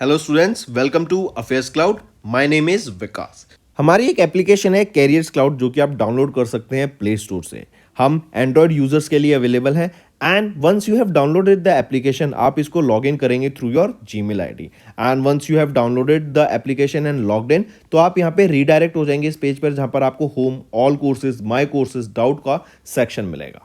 Hello students, welcome to affairs cloud. My name is Vikas. हमारी एक application है carriers cloud जो कि आप डाउनलोड कर सकते हैं प्ले स्टोर से। हम एंड्रॉयड यूजर्स के लिए अवेलेबल है and once you have downloaded the application आप इसको लॉग इन करेंगे through your Gmail ID and once you have downloaded the application and logged in तो आप यहाँ पे रीडायरेक्ट हो जाएंगे इस पेज पर जहाँ पर आपको home, all courses, my courses, doubt का सेक्शन मिलेगा।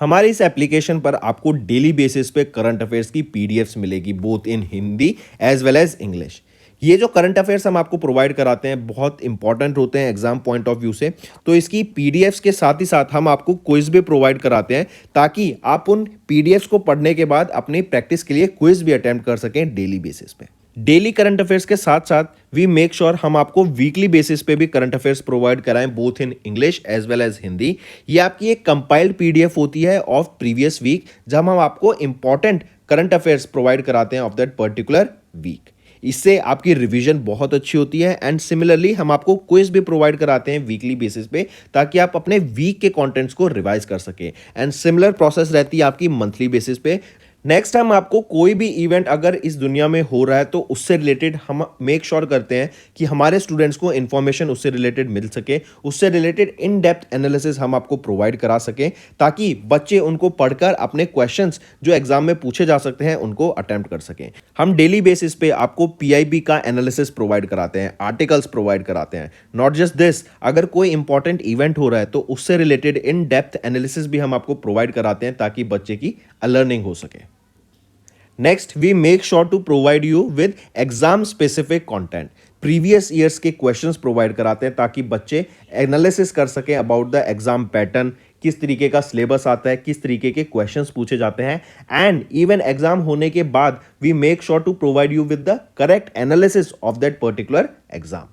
हमारे इस एप्लीकेशन पर आपको डेली बेसिस पे करंट अफेयर्स की पीडीएफ्स मिलेगी both in Hindi as well as English. ये जो करंट अफेयर्स हम आपको प्रोवाइड कराते हैं बहुत इंपॉर्टेंट होते हैं एग्जाम पॉइंट ऑफ व्यू से, तो इसकी पीडीएफ्स के साथ ही साथ हम आपको क्विज भी प्रोवाइड कराते हैं ताकि आप उन पीडीएफ्स को पढ़ने के बाद अपनी प्रैक्टिस के लिए क्विज भी अटेम्प्ट कर सकें डेली बेसिस पे। डेली करंट अफेयर्स के साथ साथ वी मेक श्योर हम आपको वीकली बेसिस पे भी करंट अफेयर्स प्रोवाइड कराएं both in English as well as Hindi. ये आपकी एक कंपाइल्ड पीडीएफ होती है ऑफ प्रीवियस वीक जहां हम आपको इंपॉर्टेंट करंट अफेयर्स प्रोवाइड कराते हैं ऑफ दैट पर्टिकुलर वीक। इससे आपकी रिवीजन बहुत अच्छी होती है एंड सिमिलरली हम आपको क्विज भी प्रोवाइड कराते हैं वीकली बेसिस पे ताकि आप अपने वीक के कंटेंट्स को रिवाइज कर सके एंड सिमिलर प्रोसेस रहती है आपकी मंथली बेसिस पे। नेक्स्ट टाइम आपको कोई भी इवेंट अगर इस दुनिया में हो रहा है तो उससे रिलेटेड हम मेक श्योर करते हैं कि हमारे स्टूडेंट्स को इन्फॉर्मेशन उससे रिलेटेड मिल सके, उससे रिलेटेड इन डेप्थ एनालिसिस हम आपको प्रोवाइड करा सकें ताकि बच्चे उनको पढ़कर अपने क्वेश्चंस जो एग्जाम में पूछे जा सकते हैं उनको अटेम्प्ट कर सकें। हम डेली बेसिस पे आपको पीआईबी का एनालिसिस प्रोवाइड कराते हैं, आर्टिकल्स प्रोवाइड कराते हैं। नॉट जस्ट दिस, अगर कोई इंपॉर्टेंट इवेंट हो रहा है तो उससे रिलेटेड इन डेप्थ एनालिसिस भी हम आपको प्रोवाइड कराते हैं ताकि बच्चे की लर्निंग हो सके। Next we make sure to provide you with exam specific content. Previous years के क्वेश्चंस प्रोवाइड कराते हैं ताकि बच्चे एनालिसिस कर सकें अबाउट द एग्जाम पैटर्न, किस तरीके का सिलेबस आता है, किस तरीके के क्वेश्चंस पूछे जाते हैं एंड इवन एग्जाम होने के बाद we make sure to provide you with the correct analysis of that particular exam.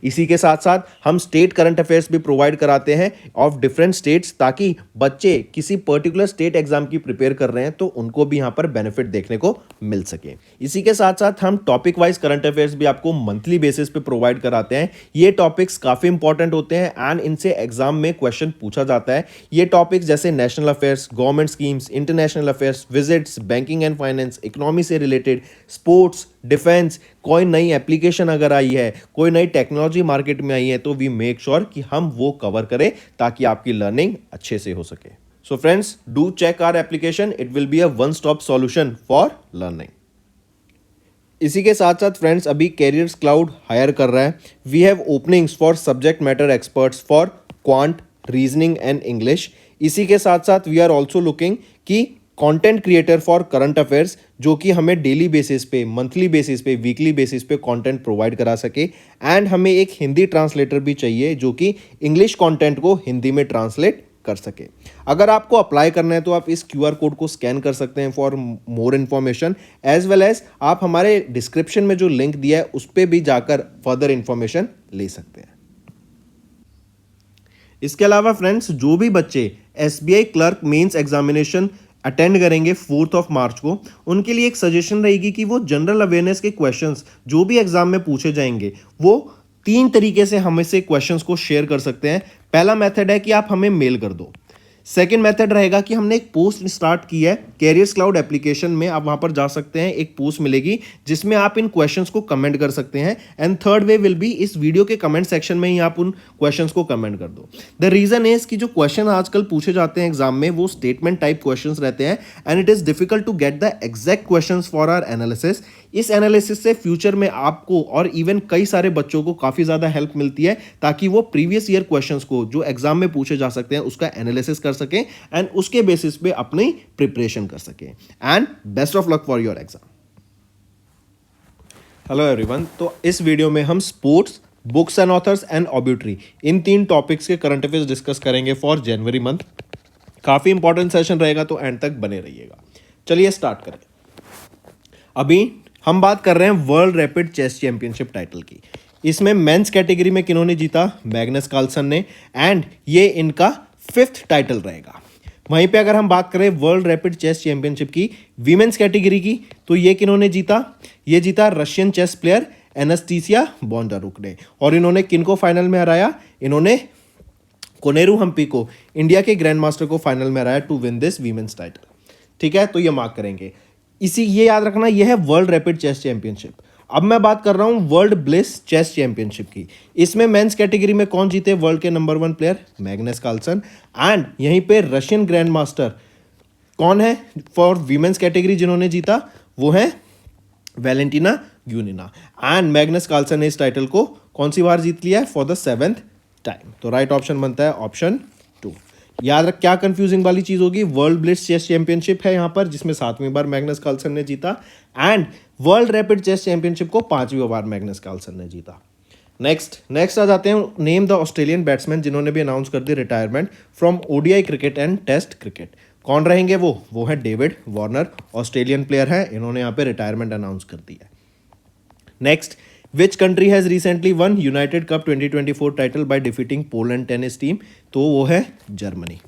इसी के साथ साथ हम स्टेट करंट अफेयर्स भी प्रोवाइड कराते हैं ऑफ डिफरेंट स्टेट्स ताकि बच्चे किसी पर्टिकुलर स्टेट एग्जाम की प्रिपेयर कर रहे हैं तो उनको भी यहां पर बेनिफिट देखने को मिल सके। इसी के साथ साथ हम टॉपिक वाइज करंट अफेयर्स भी आपको मंथली बेसिस पे प्रोवाइड कराते हैं। ये टॉपिक्स काफी इंपॉर्टेंट होते हैं एंड इनसे एग्जाम में क्वेश्चन पूछा जाता है। ये टॉपिक्स जैसे national affairs, government schemes, international affairs, visits, banking and finance, economy से रिलेटेड, स्पोर्ट्स, डिफेंस, कोई नई एप्लीकेशन अगर आई है, कोई नई टेक्नोलॉजी मार्केट में आई है तो वी मेक श्योर कि हम वो कवर करें ताकि आपकी लर्निंग अच्छे से हो सके। So friends, do check our application, it will be a one stop solution for learning. इसी के साथ साथ फ्रेंड्स अभी कैरियर्स क्लाउड हायर कर रहा है। We have openings for subject matter experts for quant, reasoning and English. इसी के साथ साथ वी आर ऑल्सो लुकिंग कि content creator for current affairs जो कि हमें डेली बेसिस पे, मंथली बेसिस पे, वीकली बेसिस पे कंटेंट प्रोवाइड करा सके एंड हमें एक हिंदी ट्रांसलेटर भी चाहिए जो कि इंग्लिश कंटेंट को हिंदी में ट्रांसलेट कर सके। अगर आपको अप्लाई करना है तो आप इस क्यूआर कोड को स्कैन कर सकते हैं for more information as well as आप हमारे डिस्क्रिप्शन में जो लिंक दिया है उस पर भी जाकर फर्दर इंफॉर्मेशन ले सकते हैं। इसके अलावा फ्रेंड्स जो भी बच्चे SBI clerk mains examination attend करेंगे 4 मार्च को, उनके लिए एक सजेशन रहेगी कि वो जनरल अवेयरनेस के क्वेश्चंस जो भी एग्जाम में पूछे जाएंगे वो 3 तरीके से हमें से क्वेश्चंस को शेयर कर सकते हैं। पहला मेथड है कि आप हमें मेल कर दो। सेकेंड मेथड रहेगा कि हमने एक पोस्ट स्टार्ट की है कैरियर्स क्लाउड एप्लीकेशन में, आप वहां पर जा सकते हैं, एक पोस्ट मिलेगी जिसमें आप इन क्वेश्चंस को कमेंट कर सकते हैं and third way will be इस वीडियो के कमेंट सेक्शन में ही आप उन क्वेश्चंस को कमेंट कर दो। द रीजन इज कि जो क्वेश्चन आजकल पूछे जाते हैं एग्जाम में वो स्टेटमेंट टाइप क्वेश्चंस रहते हैं and it is difficult to get the exact questions for our analysis. इस एनालिसिस से फ्यूचर में आपको और इवन कई सारे बच्चों को काफी ज्यादा हेल्प मिलती है ताकि वो प्रीवियस ईयर क्वेश्चंस को जो एग्जाम में पूछे जा सकते हैं उसका एनालिसिस कर सकें एंड उसके बेसिस पे अपनी प्रिपरेशन कर सके। And best of luck for your exam. Hello everyone, तो इस वीडियो में हम sports, books and authors and obituary in 3 topics के करंट अफेयर्स डिस्कस करेंगे फॉर जनवरी मंथ। काफी इंपॉर्टेंट सेशन रहेगा तो एंड तक बने रहिएगा। चलिए स्टार्ट करें। अभी हम बात कर रहे हैं world rapid chess championship title की। इसमें मेंस कैटेगरी में किन्होंने जीता? मैग्नस कार्लसन ने, एंड ये इनका 5th टाइटल रहेगा। वहीं पे अगर हम बात करें वर्ल्ड रैपिड चेस चैंपियनशिप की वीमेंस कैटेगरी की तो ये किन्होंने जीता? ये जीता रशियन चेस प्लेयर एनास्टेसिया बोंडारुक ने। और इन्होंने किनको फाइनल में हराया? इन्होंने कोनेरू हम्पी को, इंडिया के ग्रैंड मास्टर को फाइनल में हराया to win this women's title. ठीक है, तो ये मार्क करेंगे। ये याद रखना, ये है वर्ल्ड रैपिड चेस चैंपियनशिप। अब मैं बात कर रहा हूं वर्ल्ड ब्लिस चेस चैंपियनशिप की। इसमें मेंस कैटेगरी में कौन जीते वर्ल्ड के number 1 player? Magnus Carlsen. And यहीं पे रशियन ग्रैंड मास्टर कौन है फॉर वीमेंस कैटेगरी जिन्होंने जीता? वो है वैलेंटिना ग्यूनिना। एंड मैग्नस कार्लसन ने इस टाइटल को कौन सी बार जीत लिया है? For the 7th time. तो राइट ऑप्शन बनता है ऑप्शन 2। याद रख क्या कंफ्यूजिंग वाली चीज होगी, वर्ल्ड ब्लिट्ज चेस चैंपियनशिप है यहां पर जिसमें 7वीं बार मैग्नस कार्लसन ने जीता, and world rapid chess championship को 5वीं बार मैग्नस कार्लसन ने जीता। नेक्स्ट आ जाते हैं, नेम द ऑस्ट्रेलियन बैट्समैन जिन्होंने भी अनाउंस कर दी retirement from ODI cricket and test cricket. कौन रहेंगे वो है डेविड वार्नर, ऑस्ट्रेलियन प्लेयर है, इन्होंने यहाँ पे रिटायरमेंट अनाउंस कर दी है। Next, which country has recently one United cup 2024 title by defeating Poland tennis team? तो वो है जर्मनी,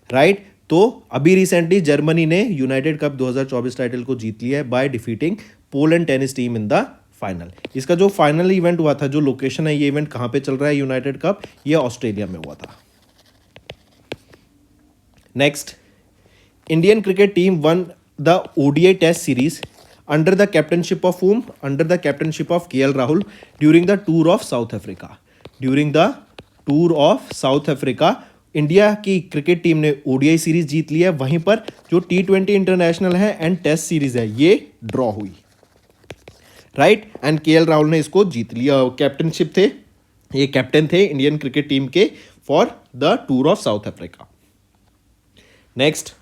राइट। तो अभी रिसेंटली जर्मनी ने यूनाइटेड कप 2024 टाइटल को जीत लिया है by defeating Poland tennis team in the final. इसका जो फाइनल इवेंट हुआ था, जो लोकेशन है, ये इवेंट कहां पे चल रहा है यूनाइटेड कप? ये ऑस्ट्रेलिया में हुआ था। Next, Indian cricket team won the ODI test series under the captainship of whom? Under the captainship of KL Rahul during the tour of South Africa. During the tour of South Africa, India की cricket team ने ODI series जीत ली है। वहीं पर जो T20 international है and test series है ये draw हुई, राइट। एंड केएल राहुल ने इसको जीत लिया, कैप्टनशिप थे, ये कैप्टन थे इंडियन क्रिकेट टीम के for the tour of South Africa. Next,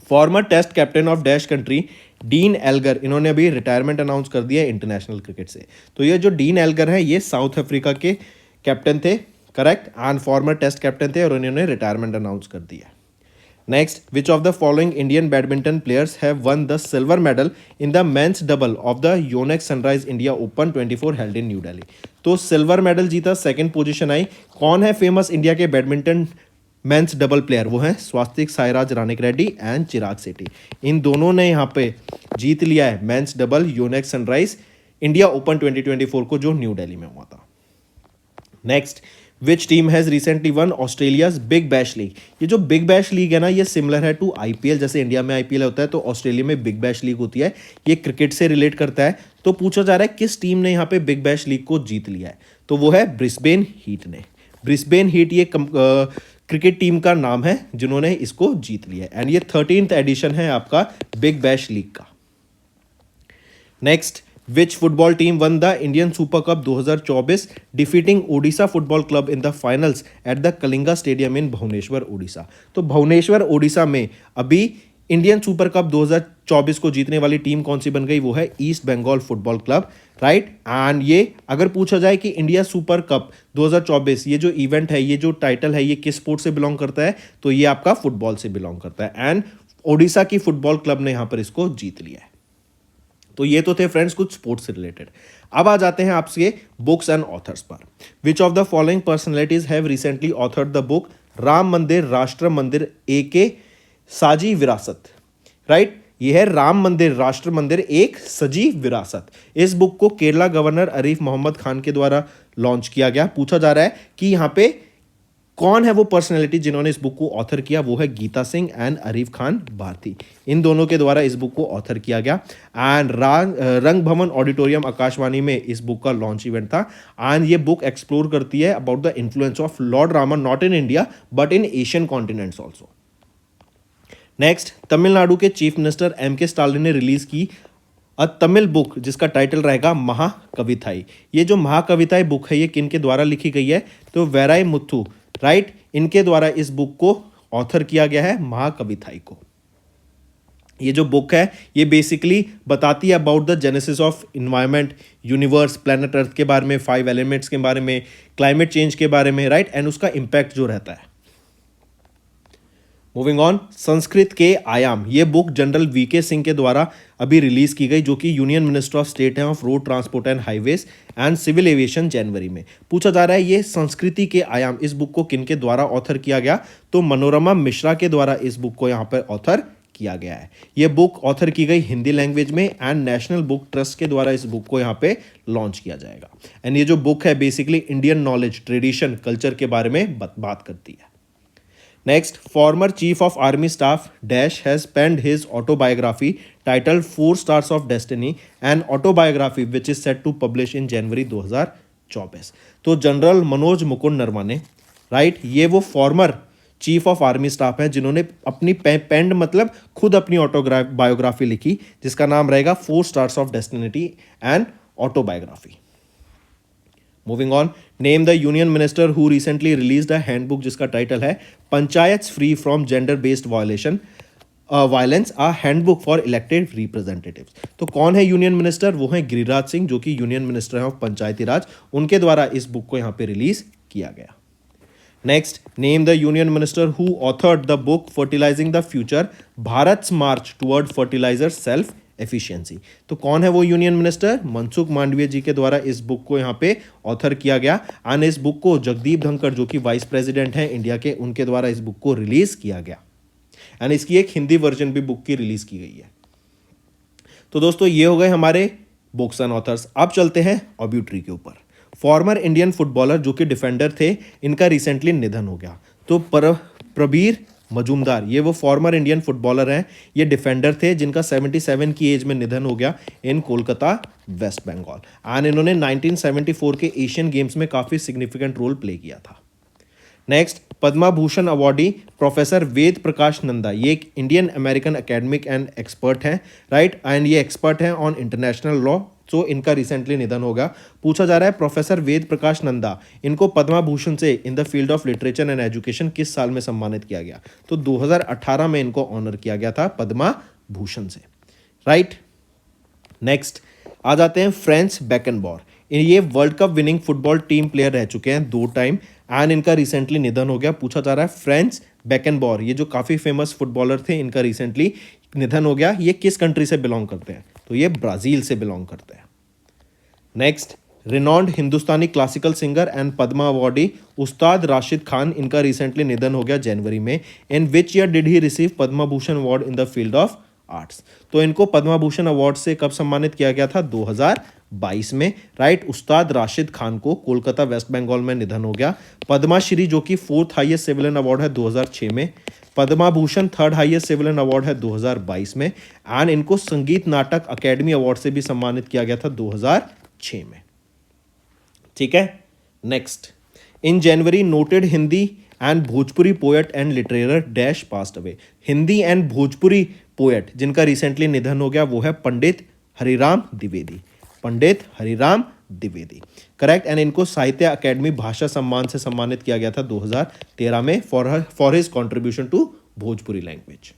former test captain of dash country Dean Elgar, इन्होंने अभी रिटायरमेंट अनाउंस कर दिया है इंटरनेशनल क्रिकेट से। तो ये जो डीन एल्गर है ये साउथ अफ्रीका के कैप्टन थे, correct, and former test captain थे और उन्होंने रिटायरमेंट अनाउंस कर दिया। Next, which of the following Indian badminton players have won the silver medal in the men's double of the Yonex Sunrise India Open 24 held in New Delhi? तो silver medal जीता, second position आई। कौन है famous India के badminton men's double player? वो हैं Swastik Sairaj रानिक Reddy and Chirag Shetty. इन दोनों ने यहाँ पे जीत लिया है men's double Yonex Sunrise India open 2024 को, जो न्यू दिल्ली में हुआ था। Next, which team has recently one Australia's big Bash league? ये जो बिग बैश लीग है ना, ये सिमिलर है टू आईपीएल। जैसे इंडिया में आईपीएल होता है तो ऑस्ट्रेलिया में बिग बैश लीग होती है, ये क्रिकेट से रिलेट करता है। तो पूछा जा रहा है किस टीम ने यहाँ पे बिग बैश लीग को जीत लिया है? तो वो है ब्रिस्बेन हीट ने। ब्रिस्बेन हीट ये क्रिकेट टीम का नाम है जिन्होंने इसको जीत लिया है, एंड ये 13th एडिशन है आपका बिग बैश लीग का। Next, which football team won the Indian Super Cup 2024 defeating Odisha football club in the finals at the Kalinga stadium in Bhubaneswar Odisha? तो भुवनेश्वर ओडिशा में अभी इंडियन सुपर कप 2024 को जीतने वाली टीम कौन सी बन गई? वो है East Bengal football club, right. And ये अगर पूछा जाए कि इंडिया सुपर कप 2024 ये जो इवेंट है, ये जो टाइटल है, ये किस स्पोर्ट से बिलोंग करता है? तो ये आपका फुटबॉल से बिलोंग करता है, एंड ओडिशा की फुटबॉल क्लब ने यहां पर इसको जीत लिया है। तो ये तो थे फ्रेंड्स कुछ स्पोर्ट्स से रिलेटेड। अब आ जाते हैं आपसे बुक्स एंड ऑथर्स पर। विच of the following personalities have recently authored the book Ram मंदिर राष्ट्र मंदिर ए साजी विरासत? राइट, ये है राम मंदिर राष्ट्र मंदिर एक सजी विरासत। इस बुक को केरला गवर्नर आरिफ मोहम्मद खान के द्वारा लॉन्च किया गया। पूछा जा रहा है कि यहाँ पे कौन है वो पर्सनैलिटी जिन्होंने इस बुक को ऑथर किया? वो है गीता सिंह एंड आरिफ खान भारती, इन दोनों के द्वारा इस बुक को ऑथर किया गया। एंड रंग भवन ऑडिटोरियम आकाशवाणी में इस बुक का लॉन्च इवेंट था। एंड ये बुक एक्सप्लोर करती है about the influence of Lord Rama not in India but in Asian continents also. Next, Tamil Nadu के चीफ मिनिस्टर एम.के. स्टालिन ने रिलीज की अ तमिल बुक जिसका टाइटल रहेगा महाकविताई। ये जो महाकविताई बुक है ये किन के द्वारा लिखी गई है? तो वेराई मुथु, राइट, इनके द्वारा इस बुक को ऑथर किया गया है महाकविताई को। ये जो बुक है ये बेसिकली बताती है about the genesis of environment, universe, planet earth के बारे में, 5 एलिमेंट्स के बारे में, क्लाइमेट चेंज के बारे में, राइट, एंड उसका इंपैक्ट जो रहता है। मूविंग ऑन, संस्कृत के आयाम, ये बुक जनरल वीके सिंह के द्वारा अभी रिलीज की गई, जो कि यूनियन मिनिस्टर ऑफ स्टेट है of road transport and highways and civil aviation, जनवरी में। पूछा जा रहा है ये संस्कृति के आयाम, इस बुक को किन के द्वारा ऑथर किया गया? तो मनोरमा मिश्रा के द्वारा इस बुक को यहाँ पर ऑथर किया गया है। ये बुक ऑथर की गई हिंदी लैंग्वेज में, एंड नेशनल बुक ट्रस्ट के द्वारा इस बुक को यहाँ पे लॉन्च किया जाएगा। एंड ये जो बुक है basically Indian knowledge, tradition, culture के बारे में बात करती है। Next, former chief of army staff dash has penned his autobiography titled 4 stars of destiny and autobiography which is set to publish in January 2024। तो जनरल मनोज मुकुंद नरवणे, राइट, ये वो former chief of army staff हैं जिन्होंने अपनी पेंड मतलब खुद अपनी biography लिखी जिसका नाम रहेगा 4 stars of destiny and autobiography. Moving on, name the union minister who recently released a handbook जिसका टाइटल है panchayat free from gender based violence a handbook for elected representatives. तो कौन है यूनियन मिनिस्टर? वो है गिरिराज सिंह जो कि यूनियन मिनिस्टर है ऑफ पंचायती राज, उनके द्वारा इस बुक को यहाँ पे रिलीज किया गया। Next, name the union minister who authored the book fertilizing the future Bharat march toward fertilizer self efficiency. तो कौन है वो यूनियन मिनिस्टर? मनसुख मांडविया जी के द्वारा इस बुक को यहाँ पे ऑथर किया गया एंड इस बुक को जगदीप धनखड़ जो कि वाइस प्रेसिडेंट हैं इंडिया के, उनके द्वारा इस बुक को रिलीज किया गया एंड इसकी एक हिंदी वर्जन भी बुक की रिलीज की गई है। तो दोस्तों ये हो गए हमारे बुक्स एंड ऑथर्स। अब चलते हैं ऑब्यूटरी के ऊपर। फॉर्मर इंडियन फुटबॉलर जो कि डिफेंडर थे, इनका रिसेंटली निधन हो गया। तो प्रबीर मजूमदार, ये वो फॉर्मर इंडियन फुटबॉलर हैं, ये डिफेंडर थे जिनका 77 की एज में निधन हो गया इन कोलकाता वेस्ट बंगाल एंड इन्होंने 1974 के एशियन गेम्स में काफ़ी सिग्निफिकेंट रोल प्ले किया था। Next, Padma Bhushan awardee professor Ved Prakash Nanda, ये एक Indian American academic and expert हैं, राइट, एंड ये एक्सपर्ट हैं ऑन इंटरनेशनल लॉ। सो इनका रिसेंटली निधन होगा। पूछा जा रहा है प्रोफेसर वेद प्रकाश नंदा, इनको पद्मा भूषण से इन the field of literature and education किस साल में सम्मानित किया गया? तो 2018 में इनको ऑनर किया गया था पद्मा भूषण से, राइट। नेक्स्ट आ जाते हैं फ्रेंच बेकनबॉर, ये world cup winning football team player रह चुके हैं 2 टाइम एंड इनका रिसेंटली निधन हो गया। पूछा जा रहा है फ्रेंच बेकनबॉर, ये जो काफ़ी फेमस फुटबॉलर थे, इनका रिसेंटली निधन हो गया। ये किस कंट्री से बिलोंग करते हैं? तो ये ब्राज़ील से बिलोंग करते हैं। Next, renowned Hindustani classical singer and Padma awardee उस्ताद राशिद खान, इनका रिसेंटली निधन हो गया जनवरी में। In which year did he receive Padma Bhushan award in the field of arts? तो इनको पद्मा भूषण अवार्ड से कब सम्मानित किया गया था? 2022 में, राइट। उस्ताद राशिद खान को कोलकाता वेस्ट बंगाल में निधन हो गया। पद्मा श्री जो कि 4th हाईएस्ट सिविलियन अवार्ड है 2006 में, Padma Bhushan 3rd highest civilian award है 2022 में एंड इनको संगीत नाटक अकेडमी अवार्ड से भी सम्मानित किया गया था 2006 में, ठीक है। Next, in January noted Hindi and Bhojpuri poet and literature dash passed away. Hindi and Bhojpuri poet जिनका रिसेंटली निधन हो गया वो है पंडित हरिराम द्विवेदी, पंडित हरिराम द्विवेदी, करेक्ट। एंड इनको साहित्य अकेडमी भाषा सम्मान से सम्मानित किया गया था 2013 में for his contribution to Bhojpuri language.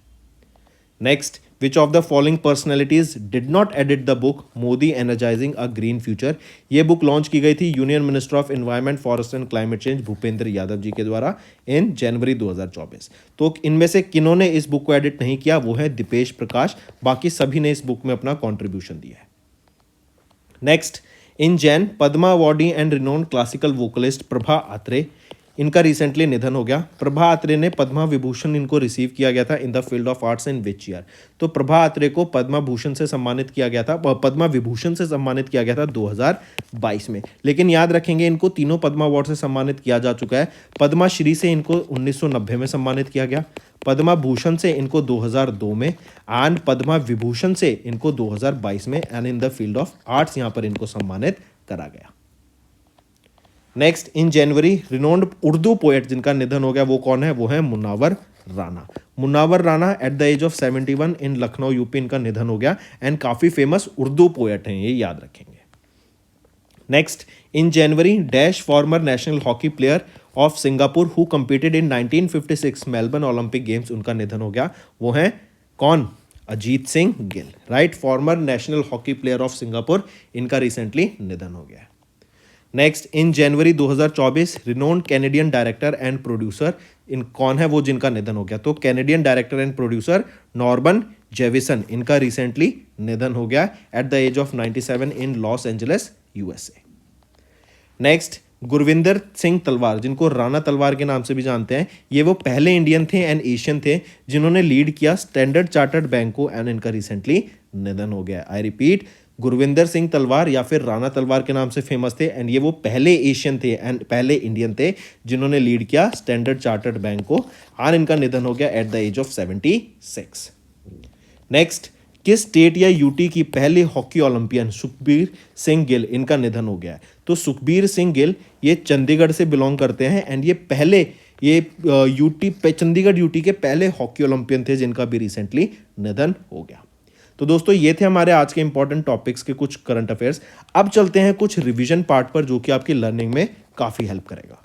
Next, which of the following personalities did not edit the book Modi energizing a green future? ये बुक लॉन्च की गई थी union minister of environment forest and climate change Bhupender Yadav ji के द्वारा इन जनवरी 2024। तो इनमें से किन्होंने इस बुक को एडिट नहीं किया? वो है दीपेश प्रकाश, बाकी सभी ने इस बुक में अपना कॉन्ट्रीब्यूशन दिया है। Next, in Jan Padma awardee and renowned classical vocalist Prabha Atre, इनका रिसेंटली निधन हो गया। प्रभा अत्रे ने पद्मा विभूषण इनको रिसीव किया गया था इन the field of arts in which year? तो प्रभा अत्रे को पद्मा भूषण से सम्मानित किया गया था, पद्मा विभूषण से सम्मानित किया गया था 2022 में। लेकिन याद रखेंगे इनको तीनों पद्मा अवार्ड से सम्मानित किया जा चुका है। पद्मा श्री से इनको 1990 में सम्मानित किया गया, पद्मा भूषण से इनको 2002 में एंड पद्मा विभूषण से इनको 2022 में and in the field of arts यहाँ पर इनको सम्मानित करा गया। Next, in January renowned Urdu poet जिनका निधन हो गया वो कौन है? वो है Munawwar Rana. Munawwar Rana at the age of 71 in Lucknow UP इनका निधन हो गया एंड काफ़ी फेमस उर्दू पोएट हैं, ये याद रखेंगे। Next, in January dash former national hockey player of Singapore who competed in 1956 Melbourne Olympic games, उनका निधन हो गया। वो हैं कौन? Ajit Singh Gill, right, former national hockey player of Singapore, इनका रिसेंटली निधन हो गया। Next, in January 2024 renowned Canadian director and producer, इन कौन है वो जिनका निधन हो गया? तो Canadian director and producer Norman Jewison, इनका रिसेंटली निधन हो गया at the age of 97 in Los Angeles USA. Next, Gurvinder Singh Talwar, जिनको राणा तलवार के नाम से भी जानते हैं, ये वो पहले इंडियन थे एंड एशियन थे जिन्होंने लीड किया स्टैंडर्ड चार्टर्ड बैंक को एंड इनका रिसेंटली निधन हो गया। आई रिपीट, गुरविंदर सिंह तलवार या फिर राणा तलवार के नाम से फेमस थे, एंड ये वो पहले एशियन थे एंड पहले इंडियन थे जिन्होंने लीड किया स्टैंडर्ड चार्टर्ड बैंक को, और इनका निधन हो गया at the age of 76। Next, किस स्टेट या यूटी की पहले हॉकी ओलंपियन सुखबीर सिंह गिल, इनका निधन हो गया है। तो सुखबीर सिंह गिल ये चंडीगढ़ से बिलोंग करते हैं, एंड ये पहले ये यूटी पे चंडीगढ़ यूटी के पहले हॉकी ओलंपियन थे जिनका भी रिसेंटली निधन हो गया। तो दोस्तों ये थे हमारे आज के इंपॉर्टेंट टॉपिक्स के कुछ करंट अफेयर्स। अब चलते हैं कुछ रिवीजन पार्ट पर जो कि आपकी लर्निंग में काफ़ी हेल्प करेगा।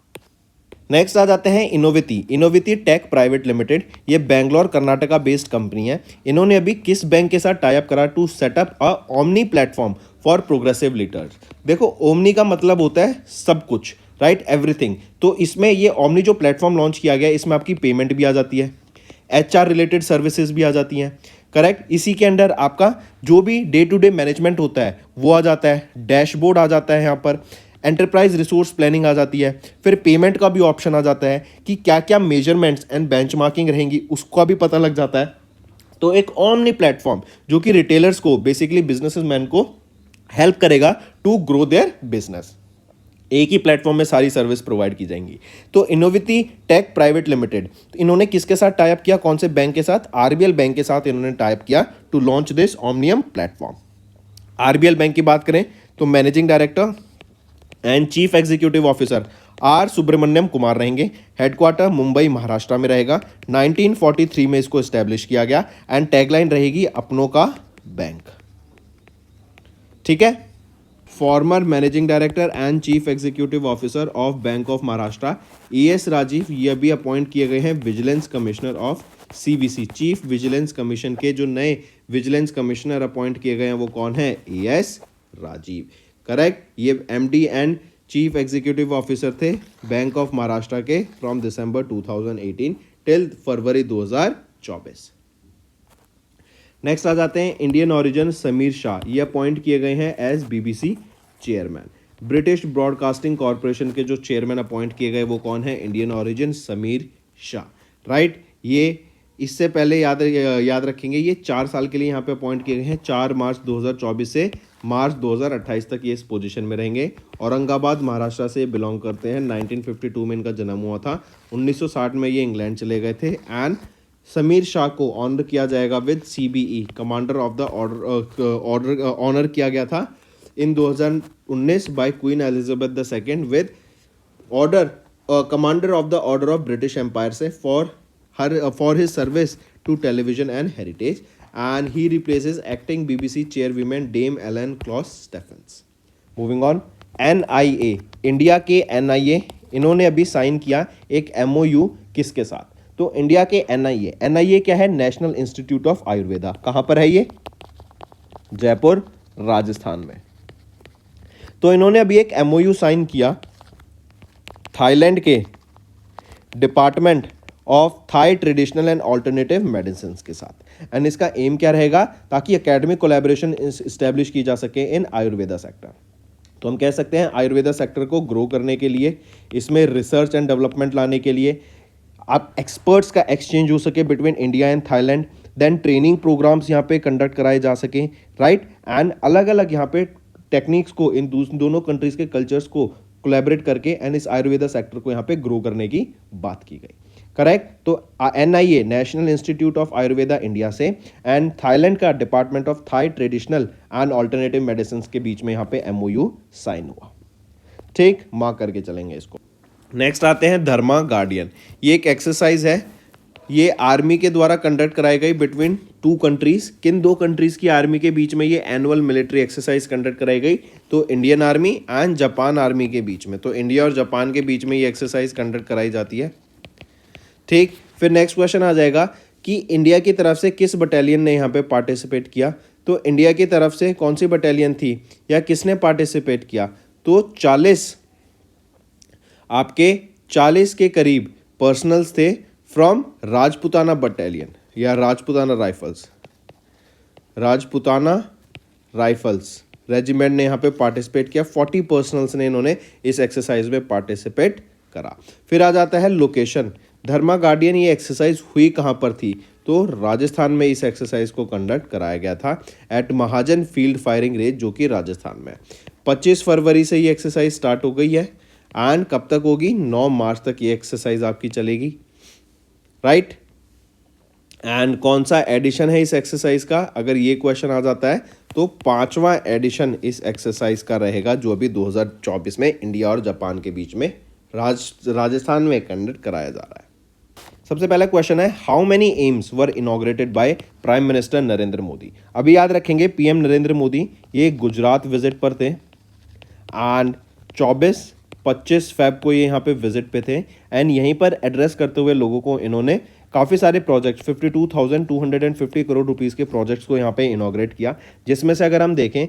नेक्स्ट आ जाते हैं इनोवेटी टेक प्राइवेट लिमिटेड। ये बेंगलोर कर्नाटका बेस्ड कंपनी है। इन्होंने अभी किस बैंक के साथ टाई अप करा to set up a omni platform for progressive leaders. देखो ओमनी का मतलब होता है सब कुछ, राइट, एवरीथिंग। तो इसमें ये ओमनी जो प्लेटफॉर्म लॉन्च किया गया, इसमें आपकी पेमेंट भी आ जाती है, एचआर रिलेटेड सर्विसेज भी आ जाती हैं, करेक्ट। इसी के अंडर आपका जो भी डे टू डे मैनेजमेंट होता है वो आ जाता है, डैशबोर्ड आ जाता है, यहाँ पर एंटरप्राइज रिसोर्स प्लानिंग आ जाती है, फिर पेमेंट का भी ऑप्शन आ जाता है कि क्या क्या मेजरमेंट्स एंड बेंचमार्किंग रहेंगी उसका भी पता लग जाता है। तो एक ओमनी प्लेटफॉर्म जो कि रिटेलर्स को बेसिकली बिजनेसमैन को हेल्प करेगा टू ग्रो देयर बिजनेस। एक ही प्लेटफॉर्म में सारी सर्विस प्रोवाइड की जाएंगी। तो इनोवेटी टेक प्राइवेट लिमिटेड, तो इन्होंने किसके साथ टाई अप किया, कौन से बैंक के साथ, आरबीएल बैंक के साथ इन्होंने टाई अप किया to launch this omnium platform. RBL bank की बात करें तो managing director and chief executive officer R Subramaniam Kumar रहेंगे। हेडक्वार्टर मुंबई महाराष्ट्र में रहेगा। 1943 में इसको एस्टेब्लिश किया गया एंड टैगलाइन रहेगी अपनों का बैंक। ठीक है। Former managing director and chief executive officer of bank of Maharashtra S Rajeev, ये भी अपॉइंट किए गए हैं vigilance commissioner of CVC. Chief vigilance commission के जो नए विजिलेंस कमिश्नर अपॉइंट किए गए हैं वो कौन है, एस राजीव, करेक्ट। ये MD and chief executive officer थे बैंक ऑफ महाराष्ट्र के from December 2018 till February 2024। Next आ जाते हैं इंडियन ओरिजिन समीर शाह, ये अपॉइंट किए गए हैं as BBC chairman. British Broadcasting Corporation के जो चेयरमैन अपॉइंट किए गए वो कौन है, Indian origin Sameer Shah, right. ये इससे पहले याद रखेंगे ये 4 साल के लिए यहाँ पे अपॉइंट किए गए हैं। 4 मार्च 2024 से मार्च 2028 तक ये इस पोजीशन में रहेंगे। औरंगाबाद महाराष्ट्र से बिलोंग करते हैं। 1952 में इनका जन्म हुआ था। 1960 में ये इंग्लैंड चले गए थे। एंड समीर शाह को ऑनर किया जाएगा with CBE commander of the order honour किया गया था in 2019 by Queen Elizabeth II with order commander of the order of British empire से for his service to television and heritage, and he replaces acting BBC chairwoman dame Elan Closs Stephens. Moving on, NIA, India के NIA, इन्होंने अभी sign किया एक MOU किसके साथ, तो India के एनआईए क्या है, नेशनल इंस्टीट्यूट ऑफ आयुर्वेदा। कहाँ पर है ये, जयपुर राजस्थान में। तो इन्होंने अभी एक एमओयू साइन किया थाईलैंड के department of thigh traditional and alternative medicine के साथ। एंड इसका एम क्या रहेगा, ताकि एकेडमिक कोलैबोरेशन इस्टेब्लिश की जा सके इन आयुर्वेदा सेक्टर। तो हम कह सकते हैं आयुर्वेदा सेक्टर को ग्रो करने के लिए, इसमें रिसर्च एंड डेवलपमेंट लाने के लिए, आप एक्सपर्ट्स का एक्सचेंज हो सके between India and Thailand, then training programs यहाँ पे कंडक्ट कराए जा सकें, राइट। एंड अलग अलग यहाँ पे टेक्निक्स को इन दोनों कंट्रीज के कल्चर्स को कोलैबोरेट करके एंड इस आयुर्वेदा सेक्टर को यहाँ पे ग्रो करने की बात की गई, करेक्ट। तो NIA national institute of Ayurveda India से एंड थाईलैंड का department of thigh traditional and alternative medicine के बीच में यहाँ पे एमओयू साइन हुआ। ठीक, मार्क करके चलेंगे इसको। नेक्स्ट आते हैं धर्मा गार्डियन। ये एक एक्सरसाइज है, ये आर्मी के द्वारा कंडक्ट कराई गई बिटवीन 2 कंट्रीज। किन 2 कंट्रीज की आर्मी के बीच में ये एनुअल मिलिट्री एक्सरसाइज कंडक्ट कराई गई, तो Indian army and Japan army के बीच में। तो इंडिया और जापान के बीच में ये एक्सरसाइज कंडक्ट कराई जाती है। ठीक, फिर नेक्स्ट क्वेश्चन आ जाएगा कि इंडिया की तरफ से किस बटालियन ने यहाँ पे पार्टिसिपेट किया। तो इंडिया की तरफ से कौन सी बटालियन थी या किसने पार्टिसिपेट किया, तो 40 के करीब पर्सनल्स थे फ्रॉम राजपुताना बटालियन या राजपुताना राइफल्स रेजिमेंट ने यहाँ पे पार्टिसिपेट किया। 40 पर्सनल्स ने इन्होंने इस एक्सरसाइज में पार्टिसिपेट करा। फिर आ जाता है लोकेशन। धर्मा गार्डियन ये एक्सरसाइज हुई कहाँ पर थी? तो राजस्थान में इस एक्सरसाइज को कंडक्ट कराया गया था एट महाजन फील्ड फायरिंग रेंज, जो कि राजस्थान में 25 फरवरी से ये एक्सरसाइज स्टार्ट हो गई है एंड कब तक होगी? 9 मार्च तक ये एक्सरसाइज आपकी चलेगी, राइट। एंड कौन सा एडिशन है इस एक्सरसाइज का? अगर ये क्वेश्चन आ जाता है तो 5वां एडिशन इस एक्सरसाइज का रहेगा, जो अभी 2024 में इंडिया और जापान के बीच में राजस्थान में कंडक्ट कराया जा रहा है। सबसे पहला क्वेश्चन है, how many AIIMS were inaugurated by prime minister Narendra Modi? अभी याद रखेंगे पीएम नरेंद्र मोदी ये गुजरात विजिट पर थे एंड 24-25 फेब को ये यहाँ पे विजिट पे थे एंड यहीं पर एड्रेस करते हुए लोगों को इन्होंने काफ़ी सारे प्रोजेक्ट 52,250 करोड़ रुपीस के प्रोजेक्ट्स को यहाँ पे इनॉग्रेट किया, जिसमें से अगर हम देखें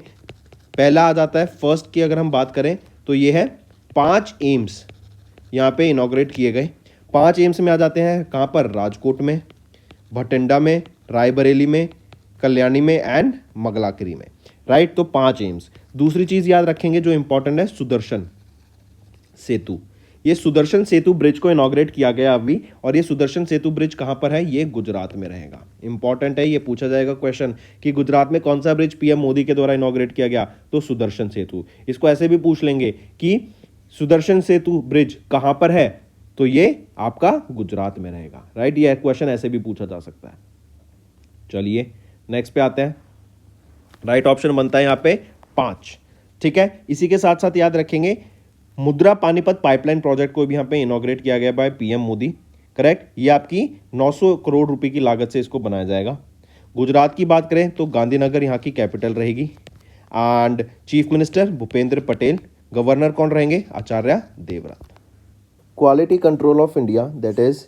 पहला आ जाता है फर्स्ट की अगर हम बात करें तो ये है 5 एम्स यहाँ पे इनॉग्रेट किए गए। 5 एम्स में आ जाते हैं कहाँ पर? राजकोट में, भटिंडा में, रायबरेली में, कल्याणी में एंड मंगलागिरी में, राइट। तो 5 एम्स। दूसरी चीज़ याद रखेंगे जो इंपॉर्टेंट है, सुदर्शन सेतु। ये सुदर्शन सेतु ब्रिज को इनॉग्रेट किया गया अभी, और ये सुदर्शन सेतु ब्रिज कहाँ पर है? ये गुजरात में रहेगा। इंपॉर्टेंट है, ये पूछा जाएगा क्वेश्चन कि गुजरात में कौन सा ब्रिज पीएम मोदी के द्वारा इनॉग्रेट किया गया? तो सुदर्शन सेतु। इसको ऐसे भी पूछ लेंगे कि सुदर्शन सेतु ब्रिज कहाँ पर है? तो ये आपका गुजरात में रहेगा, राइट। ये क्वेश्चन ऐसे भी पूछा जा सकता है। चलिए नेक्स्ट पे आते हैं। राइट ऑप्शन बनता है यहाँ पे 5, ठीक है। इसी के साथ साथ याद रखेंगे मुद्रा पानीपत पाइपलाइन प्रोजेक्ट को भी यहाँ पे इनॉग्रेट किया गया बाय पीएम मोदी, करेक्ट। ये आपकी 900 करोड़ रुपए की लागत से इसको बनाया जाएगा। गुजरात की बात करें तो गांधीनगर यहाँ की कैपिटल रहेगी and chief minister Bhupendra Patel, governor कौन रहेंगे? Acharya Devvrat. Quality Control of India, that is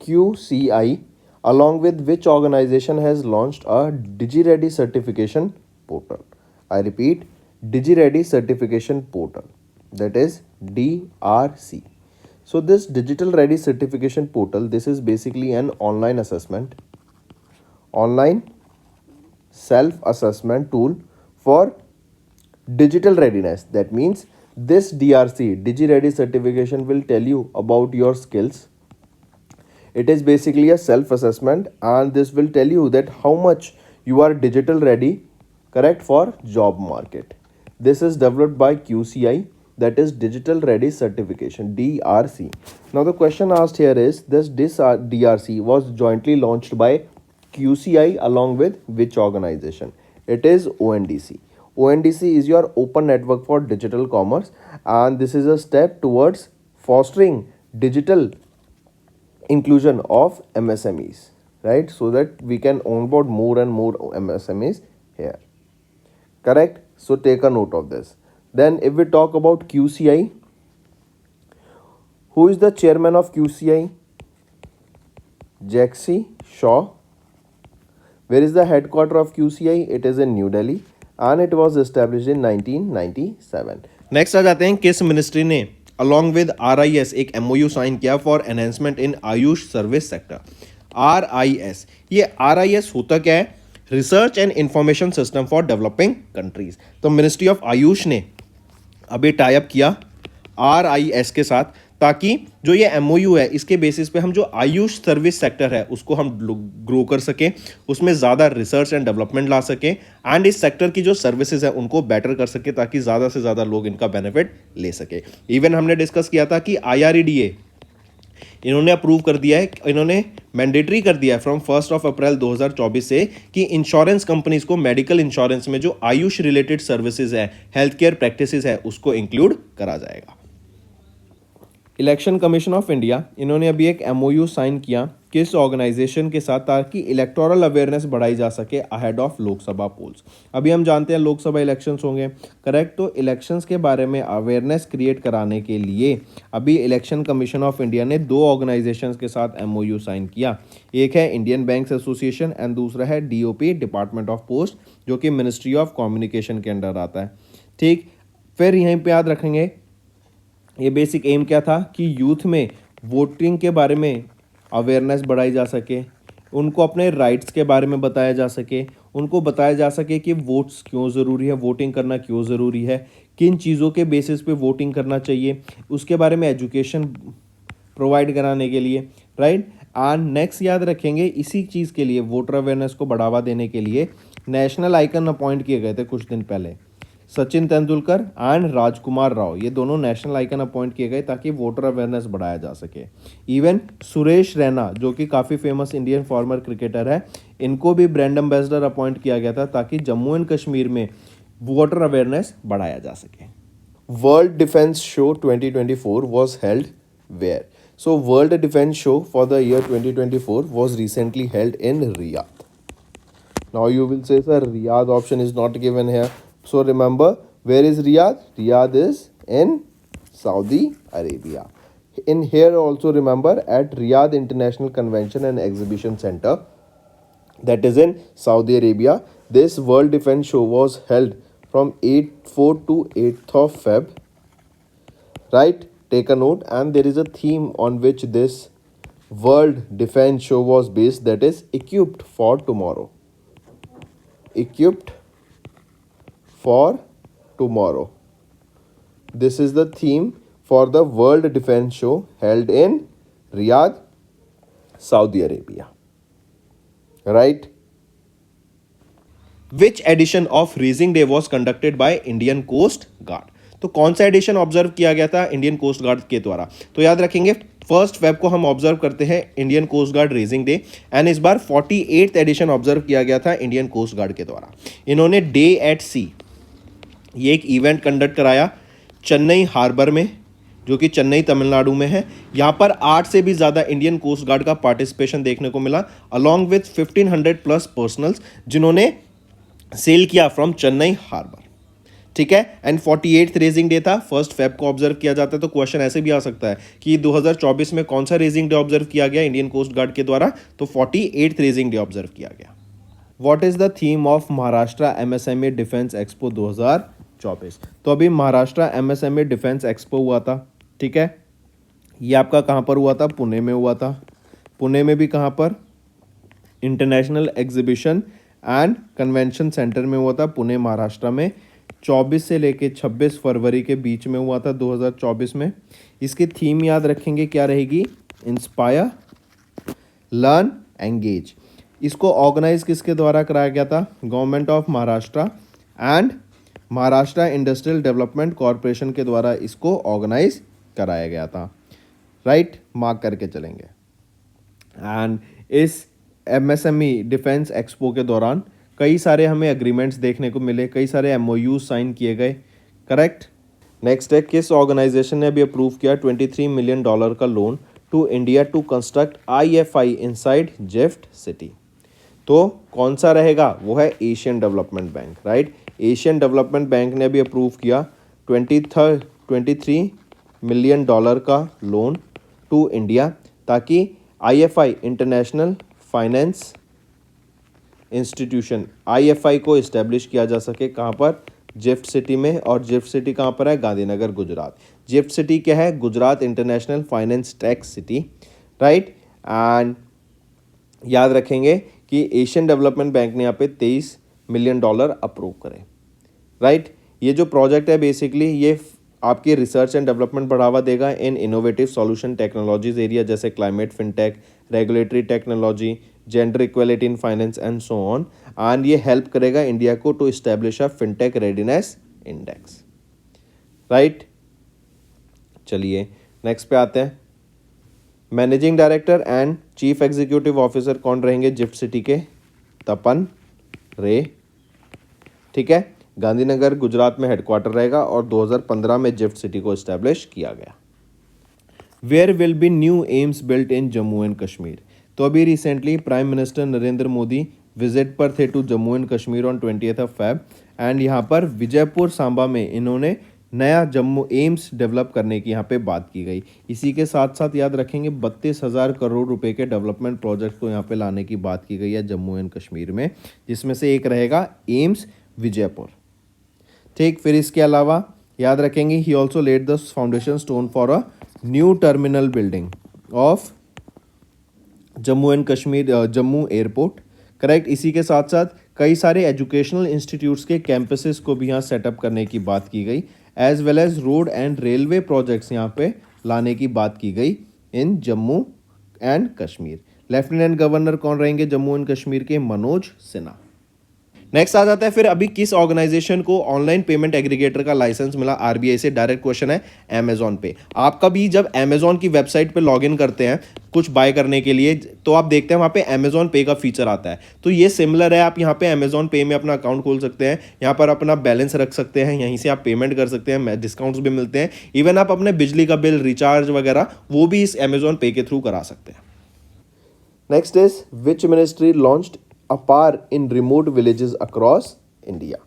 QCI, along with which organization has launched a DigiReady certification portal? I repeat, DigiReady certification portal, that is DRC. So this Digital Ready certification portal, this is basically an online assessment, online self-assessment tool for digital readiness. That means this DRC, DigiReady certification, will tell you about your skills. It is basically a self-assessment and this will tell you that how much you are digital ready, correct, for job market. This is developed by QCI, that is Digital Ready Certification, DRC. Now the question asked here is, this DRC was jointly launched by QCI along with which organization? It is ONDC. ONDC is your Open Network for Digital Commerce and this is a step towards fostering digital inclusion of MSMEs, right? So that we can onboard more and more MSMEs here, correct? So take a note of this. Then if we talk about QCI, who is the chairman of QCI? Jagsy Shaw. Where is the headquarter of QCI? It is in New Delhi and it was established in 1997. Next आ जाते हैं किस ministry ने along with RIS एक MOU sign किया for enhancement in Ayush service sector? RIS, ये RIS होता क्या है? Research and information system for developing countries. तो मिनिस्ट्री ऑफ आयुष ने अभी टाई अप किया RIS के साथ, ताकि जो ये MOU है इसके बेसिस पे हम जो आयुष सर्विस सेक्टर है उसको हम ग्रो कर सकें, उसमें ज़्यादा रिसर्च एंड डेवलपमेंट ला सकें एंड इस सेक्टर की जो सर्विसेज है उनको बेटर कर सके ताकि ज़्यादा से ज़्यादा लोग इनका बेनिफिट ले सके। इवन हमने डिस्कस किया था कि IREDA इन्होंने अप्रूव कर दिया है, इन्होंने मैंडेटरी कर दिया है फ्रॉम 1 अप्रैल 2024 से कि इंश्योरेंस कंपनीज को मेडिकल इंश्योरेंस में जो आयुष रिलेटेड सर्विसेज है, हेल्थ केयर प्रैक्टिसेस है, उसको इंक्लूड करा जाएगा। इलेक्शन कमीशन ऑफ इंडिया इन्होंने अभी एक MOU साइन किया किस ऑर्गेनाइजेशन के साथ, ताकि इलेक्टोरल अवेयरनेस बढ़ाई जा सके अहेड ऑफ लोकसभा पोल्स। अभी हम जानते हैं लोकसभा इलेक्शंस होंगे, करेक्ट। तो इलेक्शंस के बारे में अवेयरनेस क्रिएट कराने के लिए अभी इलेक्शन कमीशन ऑफ इंडिया ने 2 ऑर्गेनाइजेशंस के साथ MOU साइन किया। एक है इंडियन बैंक्स एसोसिएशन एंड दूसरा है DOP, डिपार्टमेंट ऑफ पोस्ट, जो कि मिनिस्ट्री ऑफ कम्युनिकेशन के अंडर आता है, ठीक। फिर यहीं पर याद रखेंगे ये बेसिक एम क्या था कि यूथ में वोटिंग के बारे में अवेयरनेस बढ़ाई जा सके, उनको अपने राइट्स के बारे में बताया जा सके, उनको बताया जा सके कि वोट्स क्यों ज़रूरी है, वोटिंग करना क्यों ज़रूरी है, किन चीज़ों के बेसिस पे वोटिंग करना चाहिए, उसके बारे में एजुकेशन प्रोवाइड कराने के लिए। राइट। एंड नेक्स्ट याद रखेंगे, इसी चीज़ के लिए वोटर अवेयरनेस को बढ़ावा देने के लिए नेशनल आइकन अपॉइंट किए गए थे कुछ दिन पहले। सचिन तेंदुलकर एंड राजकुमार राव, ये दोनों नेशनल आइकन अपॉइंट किए गए ताकि वोटर अवेयरनेस बढ़ाया जा सके। इवन सुरेश रैना जो कि काफ़ी फेमस इंडियन फॉर्मर क्रिकेटर है, इनको भी ब्रांड एम्बेसडर अपॉइंट किया गया था ताकि जम्मू एंड कश्मीर में वोटर अवेयरनेस बढ़ाया जा सके। World defence show 2024 was held where? So World Defense Show for the year 2024 was recently held in Riyadh. Now you will say, sir, Riyadh option is not given here. So remember, where is Riyadh? Riyadh is in Saudi Arabia. In here also remember at Riyadh International Convention and Exhibition Center, that is in Saudi Arabia. This World Defense Show was held from 4 to 8th of Feb. Right? Take a note, and there is a theme on which this World Defense Show was based, that is equipped for tomorrow. Equipped for tomorrow. This is the theme for the World Defense Show held in Riyadh, Saudi Arabia. Right? Which edition of raising day was conducted by Indian Coast Guard? तो कौन सा addition observe किया गया था Indian Coast guard के द्वारा? तो याद रखेंगे 1 फेब को हम ऑब्जर्व करते हैं Indian Coast Guard raising day, and इस बार 48th एडिशन ऑब्जर्व किया गया था इंडियन कोस्ट गार्ड के द्वारा। इन्होंने डे एट सी ये एक इवेंट कंडक्ट कराया चेन्नई हार्बर में, जो कि चेन्नई तमिलनाडु में है। यहाँ पर 8 से भी ज़्यादा इंडियन कोस्ट गार्ड का पार्टिसिपेशन देखने को मिला, अलॉन्ग विथ 1500 प्लस पर्सनल्स जिन्होंने सेल किया फ्रॉम चेन्नई हार्बर। ठीक है, एंड 48th रेजिंग डे था, 1 फेब को ऑब्जर्व किया जाता है। तो क्वेश्चन ऐसे भी आ सकता है कि 2024 में कौन सा रेजिंग डे ऑब्जर्व किया गया इंडियन कोस्ट गार्ड के द्वारा? तो 48th रेजिंग डे ऑब्जर्व किया गया। What is the theme of Maharashtra MSME defence expo 2024? तो अभी महाराष्ट्र एमएसएमई डिफेंस एक्सपो हुआ था। ठीक है, ये आपका कहाँ पर हुआ था? पुणे में हुआ था। पुणे में भी कहाँ पर? International exhibition and convention centre में हुआ था, पुणे महाराष्ट्र में। 24 से लेके 26 फरवरी के बीच में हुआ था 2024 में। इसकी थीम याद रखेंगे क्या रहेगी? Inspire, learn, engage. इसको ऑर्गेनाइज किसके द्वारा कराया गया था? Government of Maharashtra and Maharashtra industrial development corporation के द्वारा इसको ऑर्गेनाइज कराया गया था। राइट, मार्क करके चलेंगे। एंड इस एमएसएमई डिफेंस एक्सपो के दौरान कई सारे हमें एग्रीमेंट्स देखने को मिले, कई सारे एमओयू साइन किए गए। करेक्ट। नेक्स्ट है, किस ऑर्गेनाइजेशन ने अभी अप्रूव किया $23 मिलियन का loan to India to construct IFI inside GIFT city? तो कौन सा रहेगा? वो है Asian development bank. Right, Asian development bank ने अभी अप्रूव किया 23 मिलियन का लोन टू इंडिया ताकि आईएफआई इंटरनेशनल फाइनेंस इंस्टीट्यूशन आईएफआई को इस्टेब्लिश किया जा सके। कहाँ पर? जिफ्ट सिटी में। और जिफ्ट सिटी कहाँ पर है? गांधीनगर, गुजरात। जिफ्ट सिटी क्या है? Gujarat international finance tax city. Right, and याद रखेंगे कि एशियन डेवलपमेंट बैंक ने यहाँ पे $23 मिलियन अप्रूव करे। राइट, ये जो प्रोजेक्ट है बेसिकली ये आपकी रिसर्च एंड डेवलपमेंट बढ़ावा देगा in innovative solution technologies area जैसे climate, fintech, regulatory technology, gender equality in finance and so on. And ये हेल्प करेगा इंडिया को to establish a fintech readiness index. Right, चलिए नेक्स्ट पे आते हैं। Managing director and chief executive officer कौन रहेंगे जिफ्ट सिटी के? तपन रे। ठीक है, गांधीनगर गुजरात में हेडक्वार्टर रहेगा और 2015 में जिफ्ट सिटी को इस्टेब्लिश किया गया। Where will be new AIIMS built in Jammu and Kashmir? तो अभी recently prime minister Narendra Modi visit पर थे to Jammu and Kashmir on 20th Feb, and यहाँ पर विजयपुर सांबा में इन्होंने नया जम्मू एम्स डेवलप करने की यहाँ पे बात की गई। इसी के साथ साथ याद रखेंगे 32,000 करोड़ रुपए के डेवलपमेंट प्रोजेक्ट को यहाँ पे लाने की बात की गई है जम्मू एंड कश्मीर में, जिसमें से एक रहेगा एम्स विजयपुर। ठीक, फिर इसके अलावा याद रखेंगे he also laid the foundation stone for a new terminal building of Jammu and Kashmir Jammu airport. Correct, इसी के साथ साथ कई सारे एजुकेशनल इंस्टीट्यूट्स के कैंपसेस को भी यहाँ सेटअप करने की बात की गई, as well as road and railway projects यहाँ पे लाने की बात की गई in Jammu and Kashmir. Lieutenant governor कौन रहेंगे जम्मू एंड कश्मीर के? मनोज सिन्हा। नेक्स्ट आ जाता है फिर अभी किस ऑर्गेनाइजेशन को ऑनलाइन पेमेंट एग्रीगेटर का लाइसेंस मिला आरबीआई से? डायरेक्ट क्वेश्चन है, अमेजॉन पे। आपका भी जब अमेजॉन की वेबसाइट पे लॉगिन करते हैं कुछ बाय करने के लिए तो आप देखते हैं वहां पे अमेजॉन पे का फीचर आता है, तो ये सिमिलर है। आप यहाँ पे अमेजॉन पे में अपना अकाउंट खोल सकते हैं, यहाँ पर अपना बैलेंस रख सकते हैं, यहीं से आप पेमेंट कर सकते हैं, डिस्काउंट्स भी मिलते हैं। इवन आप अपने बिजली का बिल रिचार्ज वगैरह वो भी इस अमेजॉन पे के थ्रू करा सकते हैं। Next is which ministry launched APAR in remote villages across India?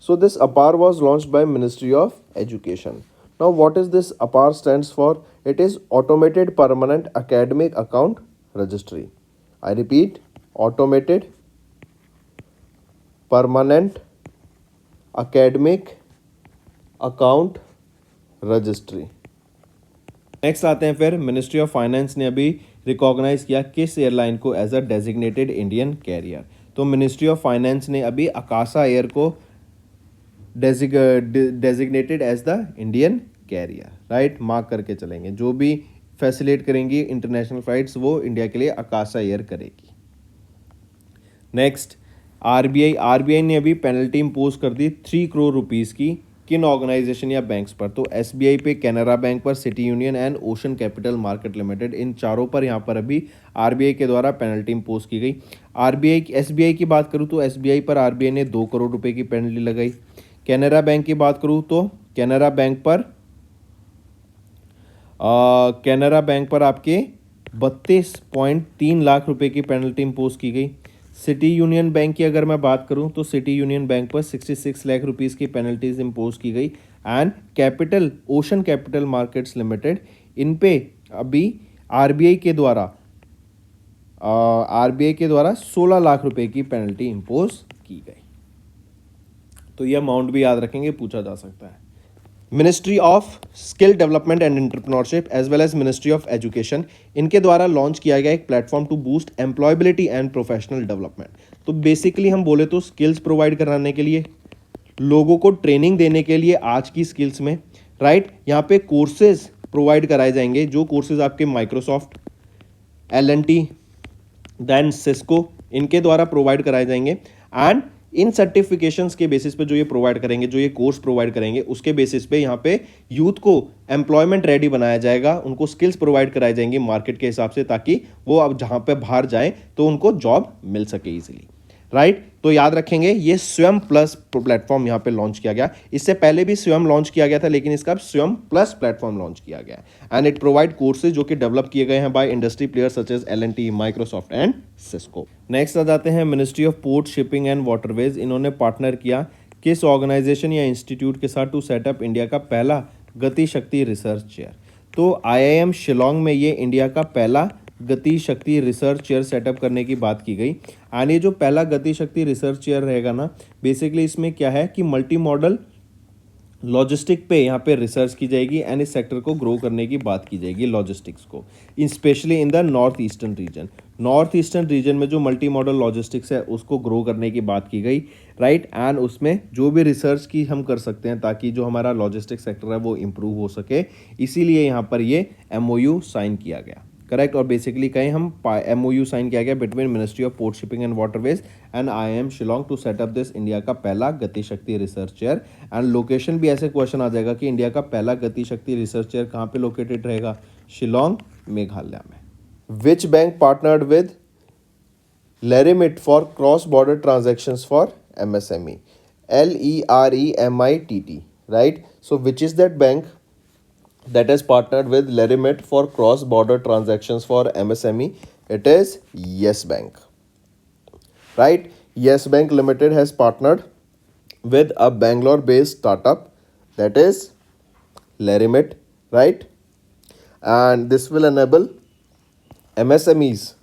So this APAR was launched by Ministry of Education. Now what is this APAR stands for? It is Automated Permanent Academic Account Registry. I repeat, Automated Permanent Academic Account Registry. Next आते हैं फिर ministry of finance ने अभी recognise किया किस airline को as a designated Indian carrier? तो ministry of finance ने अभी अकाशा एयर को designated as the Indian carrier, right? Mark करके चलेंगे, जो भी फैसिलिटेट करेंगी इंटरनेशनल फ्लाइट्स वो इंडिया के लिए अकाशा एयर करेगी। नेक्स्ट आरबीआई ने अभी पेनल्टी इम्पोज कर दी 3 करोड़ रुपीज़ की किन ऑर्गेनाइजेशन या बैंक्स पर? तो एसबीआई पे, कैनरा बैंक पर, city union and ocean capital market limited, इन चारों पर यहाँ पर अभी आरबीआई के द्वारा पेनल्टी इम्पोज की गई। एसबीआई की बात करूँ तो एसबीआई पर आरबीआई ने 2 करोड़ रुपए की पेनल्टी लगाई। कैनरा बैंक की बात करूँ तो कैनरा बैंक पर आपके 32.3 लाख रुपए की पेनल्टी इम्पोज की गई। सिटी यूनियन बैंक की अगर मैं बात करूं तो सिटी यूनियन बैंक पर 66 लाख रुपीस की पेनल्टीज इम्पोज की गई। And ocean capital markets limited, इन पे अभी आरबीआई के द्वारा 16 लाख रुपए की पेनल्टी इम्पोज की गई। तो ये अमाउंट भी याद रखेंगे, पूछा जा सकता है। Ministry of skill development and entrepreneurship as well as ministry of education, इनके द्वारा लॉन्च किया गया एक platform to boost employability and professional development. तो बेसिकली हम बोले तो स्किल्स प्रोवाइड कराने के लिए, लोगों को ट्रेनिंग देने के लिए आज की स्किल्स में, राइट? यहाँ पे कोर्सेज प्रोवाइड कराए जाएंगे, जो कोर्सेज आपके माइक्रोसॉफ्ट, एल&टी, देन सिस्को, इनके द्वारा प्रोवाइड कराए जाएंगे। एंड इन सर्टिफिकेशंस के बेसिस पे जो ये प्रोवाइड करेंगे, जो ये कोर्स प्रोवाइड करेंगे, उसके बेसिस पे यहाँ पे यूथ को एम्प्लॉयमेंट रेडी बनाया जाएगा, उनको स्किल्स प्रोवाइड कराई जाएंगी मार्केट के हिसाब से, ताकि वो अब जहाँ पे बाहर जाएं तो उनको जॉब मिल सके इजीली, राइट? तो याद रखेंगे ये स्वयं प्लस प्लेटफॉर्म यहाँ पे लॉन्च किया गया। इससे पहले भी स्वयं लॉन्च किया गया था, लेकिन इसका स्वयं प्लस प्लेटफॉर्म लॉन्च किया गया एंड इट प्रोवाइड कोर्सेज जो कि डेवलप किए गए हैं by industry players such as L and T, Microsoft and Cisco. Next आ जाते हैं ministry of port, shipping and waterways. इन्होंने पार्टनर किया किस ऑर्गेनाइजेशन या इंस्टीट्यूट के साथ टू सेटअप इंडिया का पहला गति शक्ति रिसर्च चेयर? तो आईआईएम शिलोंग में ये इंडिया का पहला गति शक्ति रिसर्च चेयर सेटअप करने की बात की गई। एंड ये जो पहला गति शक्ति रिसर्च चेयर रहेगा ना, बेसिकली इसमें क्या है कि मल्टी मॉडल लॉजिस्टिक पे यहाँ पे रिसर्च की जाएगी एंड इस सेक्टर को ग्रो करने की बात की जाएगी, लॉजिस्टिक्स को, specially in the north eastern region में जो मल्टी मॉडल लॉजिस्टिक्स है उसको ग्रो करने की बात की गई, राइट? एंड उसमें जो भी रिसर्च की हम कर सकते हैं ताकि जो हमारा लॉजिस्टिक सेक्टर है वो इम्प्रूव हो सके, इसीलिए यहाँ पर ये MOU साइन किया गया, करेक्ट? और बेसिकली कहें हम MOU साइन किया गया between ministry of port, shipping and waterways and IIM Shillong to set up this India का पहला गति शक्ति रिसर्च चेयर। एंड लोकेशन भी ऐसे क्वेश्चन आ जाएगा कि इंडिया का पहला गति शक्ति रिसर्च चेयर कहाँ पे लोकेटेड रहेगा? शिलोंग, मेघालय में। Which bank partnered with LeRemitt for cross border transactions for MSME? LEREMITT, right? So which is that bank that has partnered with Lerimit for cross-border transactions for MSME? It is Yes Bank, right? Yes Bank Limited has partnered with a Bangalore-based startup that is Lerimit, right? And this will enable MSMEs.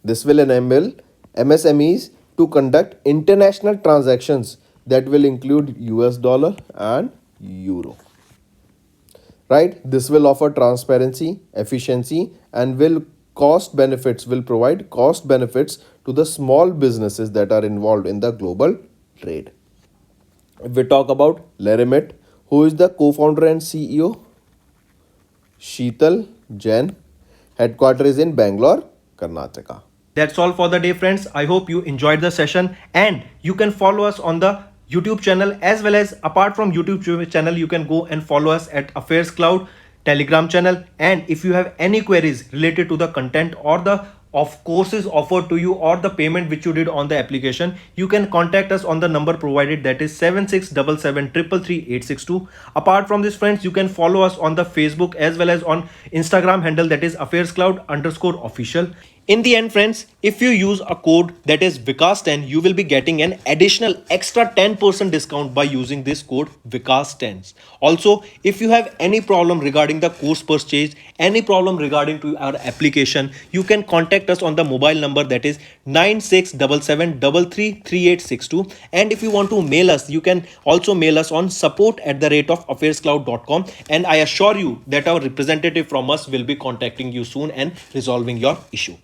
This will enable MSMEs to conduct international transactions that will include US dollar and euro. Right? This will offer transparency, efficiency, and will provide cost benefits to the small businesses that are involved in the global trade. If we talk about Lerimit, who is the co-founder and CEO? Sheetal Jain. Headquarter is in Bangalore, Karnataka. That's all for the day, friends. I hope you enjoyed the session, and you can follow us on the YouTube channel, as well as apart from YouTube channel, you can go and follow us at Affairs Cloud Telegram channel. And if you have any queries related to the content or the of courses offered to you or the payment which you did on the application, you can contact us on the number provided, that is 7677333862. Apart from this, friends, you can follow us on the Facebook as well as on Instagram handle, that is affairscloud_official. In the end, friends, if you use a code that is Vikas10, you will be getting an additional extra 10% discount by using this code Vikas10. Also, if you have any problem regarding the course purchase, any problem regarding to our application, you can contact us on the mobile number, that is 9677333862. And if you want to mail us, you can also mail us on support@affairscloud.com, and I assure you that our representative from us will be contacting you soon and resolving your issue.